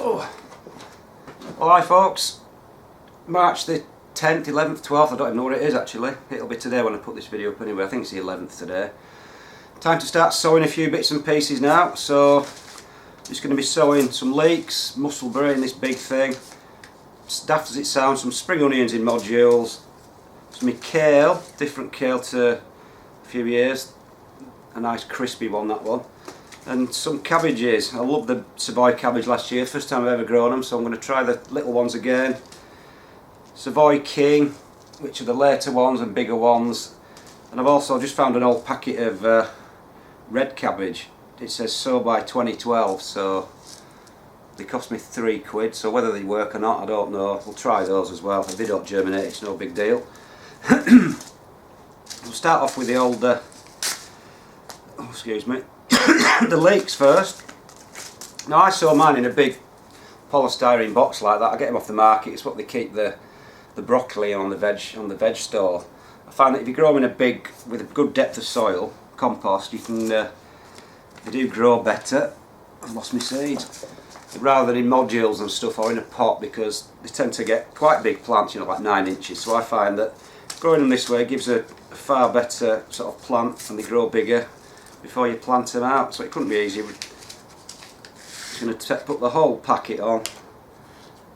Oh, well, hi folks. March the 10th, 11th, 12th, I don't even know what it is actually. It'll be today when I put this video up anyway. I think it's the 11th today. Time to start sowing a few bits and pieces now. So I'm just going to be sowing some leeks, musselberry in this big thing. As daft as it sounds, some spring onions in modules, some kale, different kale to a few years, a nice crispy one, that one, and some cabbages. I loved the Savoy cabbage last year, first time I've ever grown them, so I'm going to try the little ones again. Savoy King, which are the later ones and bigger ones, and I've also just found an old packet of red cabbage. It says sow by 2012, so they cost me £3, so whether they work or not I don't know. We'll try those as well. If they don't germinate, it's no big deal. We'll start off with the old excuse me, the leeks first. Now I sow mine in a big polystyrene box like that. I get them off the market. It's what they keep the broccoli on the veg store. I find that if you grow them in a big, with a good depth of soil, compost, you can they do grow better. I've lost my seeds. Rather than in modules and stuff or in a pot, because they tend to get quite big plants, you know, like 9 inches. So I find that growing them this way gives a far better sort of plant, and they grow bigger before you plant them out. So it couldn't be easy. Just going to put the whole packet on.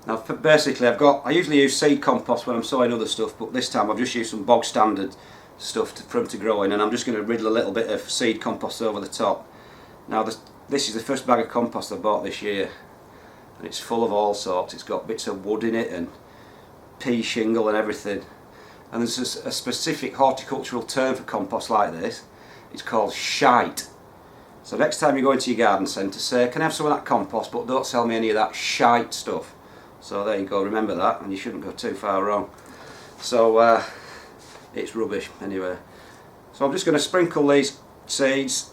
Now basically I usually use seed compost when I'm sowing other stuff, but this time I've just used some bog standard stuff for them to grow in, and I'm just going to riddle a little bit of seed compost over the top. Now this is the first bag of compost I bought this year, and it's full of all sorts. It's got bits of wood in it and pea shingle and everything. And there's a specific horticultural term for compost like this. It's called shite. So next time you go into your garden centre, say, can I have some of that compost, but don't sell me any of that shite stuff. So there you go, remember that, and you shouldn't go too far wrong. So it's rubbish anyway. So I'm just going to sprinkle these seeds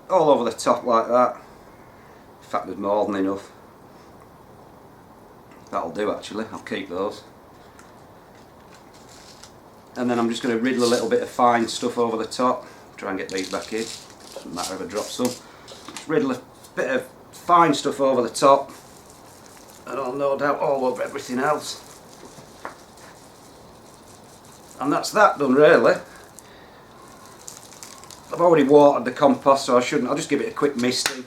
all over the top like that. In fact, there's more than enough. That'll do actually, I'll keep those. And then I'm just going to riddle a little bit of fine stuff over the top. Try and get these back in, doesn't matter if I drop some. Just riddle a bit of fine stuff over the top, and I'll no doubt all over everything else. And that's that done really. I've already watered the compost, so I'll just give it a quick misting.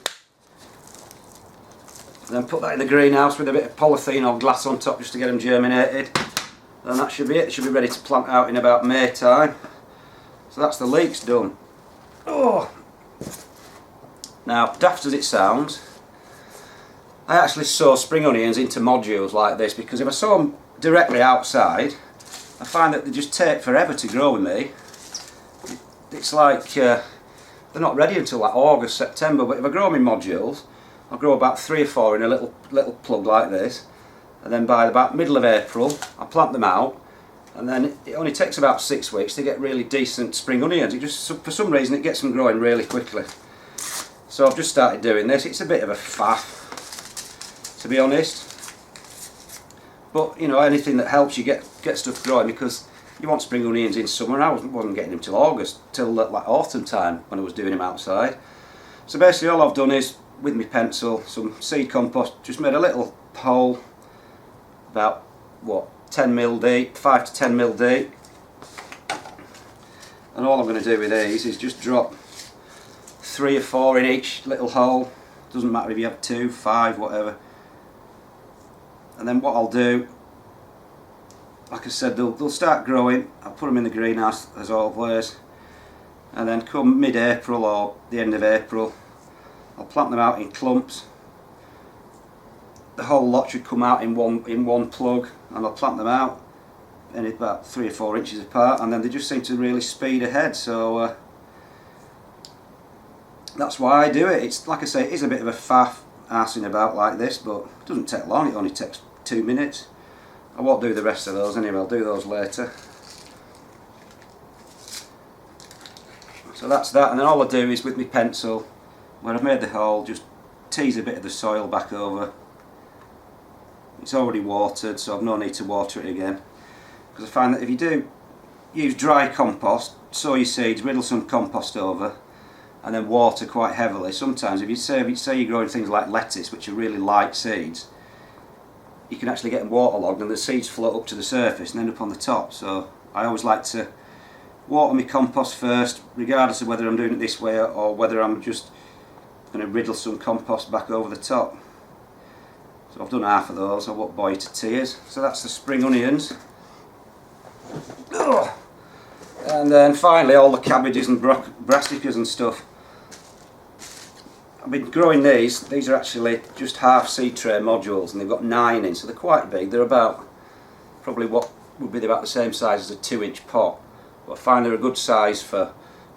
And then put that in the greenhouse with a bit of polythene or glass on top just to get them germinated. And that should be it. It should be ready to plant out in about May time. So that's the leeks done. Oh! Now, daft as it sounds, I actually sow spring onions into modules like this, because if I sow them directly outside, I find that they just take forever to grow with me. It's like they're not ready until like August, September, but if I grow them in modules, I'll grow about 3 or 4 in a little plug like this, and then by about middle of April I plant them out, and then it only takes about 6 weeks to get really decent spring onions. It just, for some reason, it gets them growing really quickly. So I've just started doing this. It's a bit of a faff, to be honest, but you know, anything that helps you get stuff growing, because you want spring onions in summer, and I wasn't getting them till August, till like autumn time when I was doing them outside. So basically all I've done is, with my pencil, some seed compost, just made a little hole about, what, 10mm deep, 5 to 10mm deep, and all I'm going to do with these is just drop 3 or 4 in each little hole. Doesn't matter if you have 2, 5, whatever. And then what I'll do, like I said, they'll start growing. I'll put them in the greenhouse as always, and then come mid-April or the end of April, I'll plant them out in clumps. The whole lot should come out in one plug, and I'll plant them out in about 3 or 4 inches apart, and then they just seem to really speed ahead. So that's why I do it. It's like I say, it is a bit of a faff arsing about like this, but it doesn't take long. It only takes 2 minutes. I won't do the rest of those anyway. I'll do those later. So that's that, and then all I do is with my pencil, where I've made the hole, just tease a bit of the soil back over. It's already watered, so I've no need to water it again, because I find that if you do use dry compost, sow your seeds, riddle some compost over, and then water quite heavily. Sometimes if you say you're growing things like lettuce, which are really light seeds, you can actually get them waterlogged and the seeds float up to the surface and end up on the top. So I always like to water my compost first, regardless of whether I'm doing it this way or whether I'm just going to riddle some compost back over the top. So I've done half of those, I won't bore you to tears. So that's the spring onions. Oh. And then finally all the cabbages and brassicas and stuff. I've been growing these are actually just half seed tray modules and they've got 9 in, so they're quite big. They're about, probably what would be about the same size as a 2-inch pot. But I find they're a good size for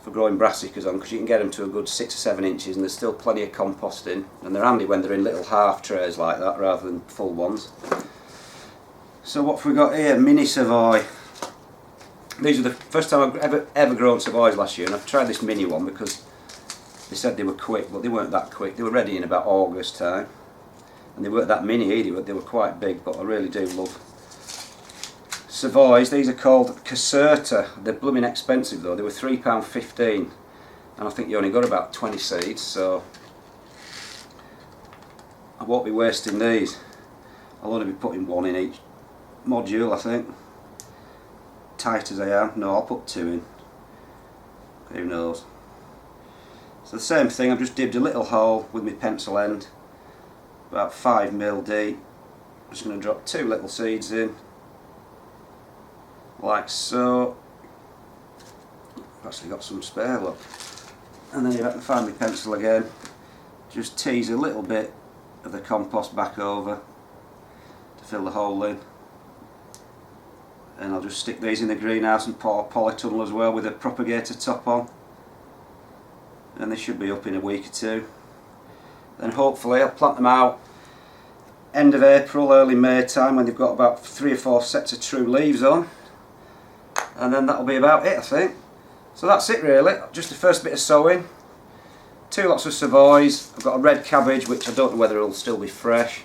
growing brassicas on, because you can get them to a good 6 or 7 inches and there's still plenty of compost in. And they're handy when they're in little half trays like that rather than full ones. So what have we got here? Mini Savoy. These are the first time I've ever grown Savoys last year, and I've tried this mini one because they said they were quick, but they weren't that quick. They were ready in about August time. And they weren't that mini either, but they were quite big, but I really do love Savoys. These are called Caserta. They're blooming expensive though. They were £3.15 and I think you only got about 20 seeds, so I won't be wasting these. I'll only be putting 1 in each module, I think. Tight as I am. No, I'll put 2 in. Who knows. So the same thing, I've just dibbed a little hole with my pencil end, about 5mm deep. I'm just going to drop 2 little seeds in, like so. I've actually got some spare, look. And then if I can find my pencil again, just tease a little bit of the compost back over to fill the hole in. And I'll just stick these in the greenhouse and pour polytunnel as well with a propagator top on. And they should be up in a week or 2. Then hopefully I'll plant them out end of April, early May time, when they've got about 3 or 4 sets of true leaves on. And then that'll be about it, I think. So that's it really, just the first bit of sowing. 2 lots of Savoys. I've got a red cabbage which I don't know whether it'll still be fresh.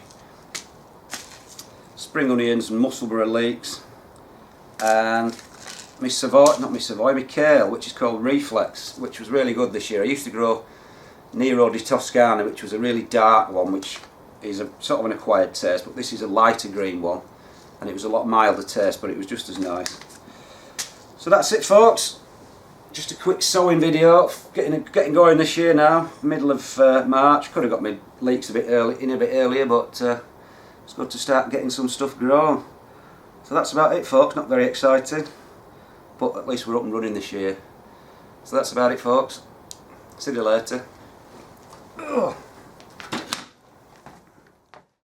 Spring onions and Musselburgh leeks. And my Savoy, not my Savoy, my Kale, which is called Reflex, which was really good this year. I used to grow Nero di Toscana, which was a really dark one, which is a sort of an acquired taste, but this is a lighter green one, and it was a lot milder taste, but it was just as nice. So that's it, folks. Just a quick sowing video. Getting going this year now, middle of March. Could have got my leeks a bit earlier, but it's good to start getting some stuff grown. So that's about it, folks. Not very exciting, but at least we're up and running this year. So that's about it, folks. See you later. Ugh.